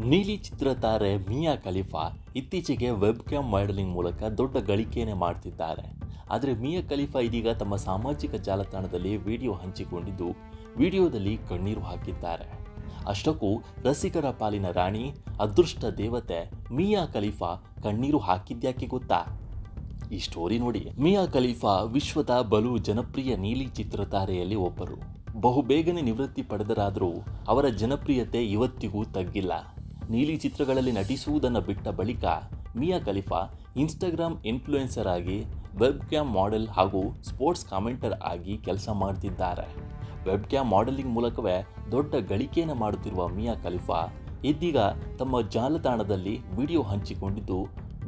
ನೀಲಿ ಚಿತ್ರತಾರೆ ಮಿಯಾ ಖಲೀಫಾ ಇತ್ತೀಚೆಗೆ web cam modelling ಮೂಲಕ ದೊಡ್ಡ ಗಳಿಕೆಯನ್ನೇ ಮಾಡ್ತಿದ್ದಾರೆ. ಆದರೆ ಮಿಯಾ ಖಲೀಫಾ ಇದೀಗ ತಮ್ಮ ಸಾಮಾಜಿಕ ಜಾಲತಾಣದಲ್ಲಿ ವಿಡಿಯೋ ಹಂಚಿಕೊಂಡಿದ್ದು ವಿಡಿಯೋದಲ್ಲಿ ಕಣ್ಣೀರು ಹಾಕಿದ್ದಾರೆ. ಅಷ್ಟಕ್ಕೂ ರಸಿಕರ ಪಾಲಿನ ರಾಣಿ, ಅದೃಷ್ಟ ದೇವತೆ ಮಿಯಾ ಖಲೀಫಾ ಕಣ್ಣೀರು ಹಾಕಿದ್ಯಾಕೆ ಗೊತ್ತಾ? ಈ ಸ್ಟೋರಿ ನೋಡಿ. ಮಿಯಾ ಖಲೀಫಾ ವಿಶ್ವದ ಬಲು ಜನಪ್ರಿಯ ನೀಲಿ ಚಿತ್ರತಾರೆಯಲ್ಲಿ ಒಬ್ಬರು. ಬಹುಬೇಗನೆ ನಿವೃತ್ತಿ ಪಡೆದರಾದರೂ ಅವರ ಜನಪ್ರಿಯತೆ ಇವತ್ತಿಗೂ ತಗ್ಗಿಲ್ಲ. ನೀಲಿ ಚಿತ್ರಗಳಲ್ಲಿ ನಟಿಸುವುದನ್ನು ಬಿಟ್ಟ ಬಳಿಕ ಮಿಯಾ ಖಲೀಫಾ ಇನ್ಸ್ಟಾಗ್ರಾಮ್ ಇನ್ಫ್ಲೂಯೆನ್ಸರ್ ಆಗಿ, ವೆಬ್ ಕ್ಯಾಮ್ ಮಾಡೆಲ್ ಹಾಗೂ ಸ್ಪೋರ್ಟ್ಸ್ ಕಾಮೆಂಟರ್ ಆಗಿ ಕೆಲಸ ಮಾಡ್ತಿದ್ದಾರೆ. ವೆಬ್ ಕ್ಯಾಮ್ ಮಾಡೆಲಿಂಗ್ ಮೂಲಕವೇ ದೊಡ್ಡ ಗಳಿಕೆಯನ್ನು ಮಾಡುತ್ತಿರುವ ಮಿಯಾ ಖಲೀಫಾ ಇದೀಗ ತಮ್ಮ ಜಾಲತಾಣದಲ್ಲಿ ವಿಡಿಯೋ ಹಂಚಿಕೊಂಡಿದ್ದು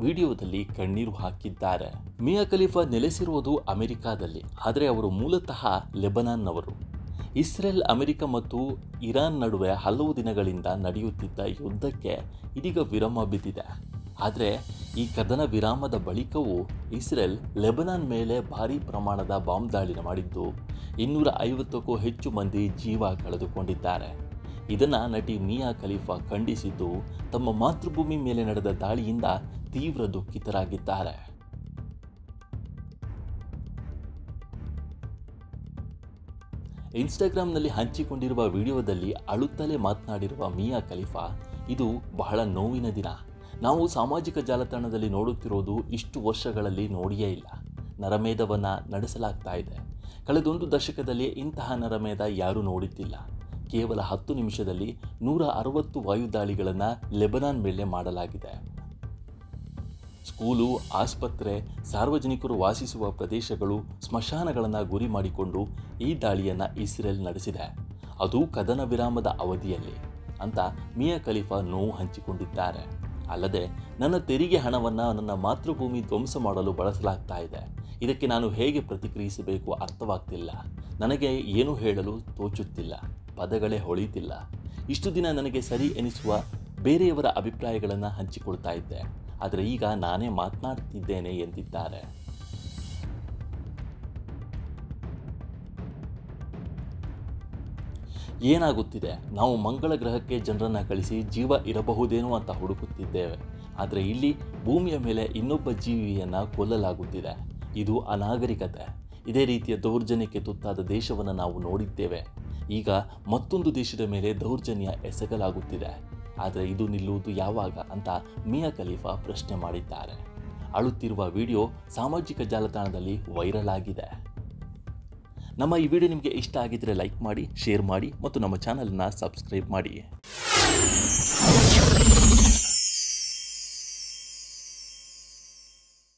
ವಿಡಿಯೋದಲ್ಲಿ ಕಣ್ಣೀರು ಹಾಕಿದ್ದಾರೆ. ಮಿಯಾ ಖಲೀಫಾ ನೆಲೆಸಿರುವುದು ಅಮೆರಿಕಾದಲ್ಲಿ, ಆದರೆ ಅವರು ಮೂಲತಃ ಲೆಬನಾನ್ನವರು. ಇಸ್ರೇಲ್, ಅಮೆರಿಕ ಮತ್ತು ಇರಾನ್ ನಡುವೆ ಹಲವು ದಿನಗಳಿಂದ ನಡೆಯುತ್ತಿದ್ದ ಯುದ್ಧಕ್ಕೆ ಇದೀಗ ವಿರಾಮ ಬಿದ್ದಿದೆ. ಆದರೆ ಈ ಕದನ ವಿರಾಮದ ಬಳಿಕವೂ ಇಸ್ರೇಲ್ ಲೆಬನಾನ್ ಮೇಲೆ ಭಾರೀ ಪ್ರಮಾಣದ ಬಾಂಬ್ ದಾಳಿ ಮಾಡಿದ್ದು 250ಕ್ಕೂ ಹೆಚ್ಚು ಮಂದಿ ಜೀವ ಕಳೆದುಕೊಂಡಿದ್ದಾರೆ. ಇದನ್ನು ನಟಿ ಮಿಯಾ ಖಲೀಫಾ ಖಂಡಿಸಿದ್ದು ತಮ್ಮ ಮಾತೃಭೂಮಿ ಮೇಲೆ ನಡೆದ ದಾಳಿಯಿಂದ ತೀವ್ರ ದುಃಖಿತರಾಗಿದ್ದಾರೆ. ಇನ್ಸ್ಟಾಗ್ರಾಮ್ನಲ್ಲಿ ಹಂಚಿಕೊಂಡಿರುವ ವಿಡಿಯೋದಲ್ಲಿ ಅಳುತ್ತಲೇ ಮಾತನಾಡಿರುವ ಮಿಯಾ ಖಲೀಫಾ, ಇದು ಬಹಳ ನೋವಿನ ದಿನ. ನಾವು ಸಾಮಾಜಿಕ ಜಾಲತಾಣದಲ್ಲಿ ನೋಡುತ್ತಿರೋದು ಇಷ್ಟು ವರ್ಷಗಳಲ್ಲಿ ನೋಡಿಯೇ ಇಲ್ಲ. ನರಮೇಧವನ್ನು ನಡೆಸಲಾಗ್ತಾ ಇದೆ. ಕಳೆದೊಂದು ದಶಕದಲ್ಲಿ ಇಂತಹ ನರಮೇಧ ಯಾರೂ ನೋಡುತ್ತಿಲ್ಲ. ಕೇವಲ 10 ನಿಮಿಷದಲ್ಲಿ 160 ವಾಯುದಾಳಿಗಳನ್ನು ಲೆಬನಾನ್ ಮೇಲೆ ಮಾಡಲಾಗಿದೆ. ಸ್ಕೂಲು, ಆಸ್ಪತ್ರೆ, ಸಾರ್ವಜನಿಕರು ವಾಸಿಸುವ ಪ್ರದೇಶಗಳು, ಸ್ಮಶಾನಗಳನ್ನು ಗುರಿ ಮಾಡಿಕೊಂಡು ಈ ದಾಳಿಯನ್ನು ಇಸ್ರೇಲ್ ನಡೆಸಿದೆ. ಅದು ಕದನ ವಿರಾಮದ ಅವಧಿಯಲ್ಲಿ ಅಂತ ಮಿಯಾ ಖಲೀಫಾ ನೋವು ಹಂಚಿಕೊಂಡಿದ್ದಾರೆ. ಅಲ್ಲದೆ, ನನ್ನ ತೆರಿಗೆ ಹಣವನ್ನು ನನ್ನ ಮಾತೃಭೂಮಿ ಧ್ವಂಸ ಮಾಡಲು ಬಳಸಲಾಗ್ತಾ ಇದೆ. ಇದಕ್ಕೆ ನಾನು ಹೇಗೆ ಪ್ರತಿಕ್ರಿಯಿಸಬೇಕು ಅರ್ಥವಾಗ್ತಿಲ್ಲ. ನನಗೆ ಏನು ಹೇಳಲು ತೋಚುತ್ತಿಲ್ಲ. ಪದಗಳೇ ಹೊಳೆಯುತ್ತಿಲ್ಲ. ಇಷ್ಟು ದಿನ ನನಗೆ ಸರಿ ಎನಿಸುವ ಬೇರೆಯವರ ಅಭಿಪ್ರಾಯಗಳನ್ನು ಹಂಚಿಕೊಳ್ತಾ ಇದ್ದೆ. ಆದರೆ ಈಗ ನಾನೇ ಮಾತನಾಡ್ತಿದ್ದೇನೆ ಎಂದಿದ್ದಾರೆ. ಏನಾಗುತ್ತಿದೆ? ನಾವು ಮಂಗಳ ಗ್ರಹಕ್ಕೆ ಜನರನ್ನು ಕಳಿಸಿ ಜೀವ ಇರಬಹುದೇನೋ ಅಂತ ಹುಡುಕುತ್ತಿದ್ದೇವೆ. ಆದರೆ ಇಲ್ಲಿ ಭೂಮಿಯ ಮೇಲೆ ಇನ್ನೊಬ್ಬ ಜೀವಿಯನ್ನು ಕೊಲ್ಲಲಾಗುತ್ತಿದೆ. ಇದು ಅನಾಗರಿಕತೆ. ಇದೇ ರೀತಿಯ ದೌರ್ಜನ್ಯಕ್ಕೆ ತುತ್ತಾದ ದೇಶವನ್ನು ನಾವು ನೋಡಿದ್ದೇವೆ. ಈಗ ಮತ್ತೊಂದು ದೇಶದ ಮೇಲೆ ದೌರ್ಜನ್ಯ ಎಸಗಲಾಗುತ್ತಿದೆ. ಆದರೆ ಇದು ನಿಲ್ಲುವುದು ಯಾವಾಗ ಅಂತ ಮಿಯಾ ಖಲೀಫಾ ಪ್ರಶ್ನೆ ಮಾಡಿದ್ದಾರೆ. ಅಳುತ್ತಿರುವ ವಿಡಿಯೋ ಸಾಮಾಜಿಕ ಜಾಲತಾಣದಲ್ಲಿ ವೈರಲ್ ಆಗಿದೆ. ನಮ್ಮ ಈ ವಿಡಿಯೋ ನಿಮಗೆ ಇಷ್ಟ ಆಗಿದ್ದರೆ ಲೈಕ್ ಮಾಡಿ, ಶೇರ್ ಮಾಡಿ ಮತ್ತು ನಮ್ಮ ಚಾನಲನ್ನು ಸಬ್ಸ್ಕ್ರೈಬ್ ಮಾಡಿ.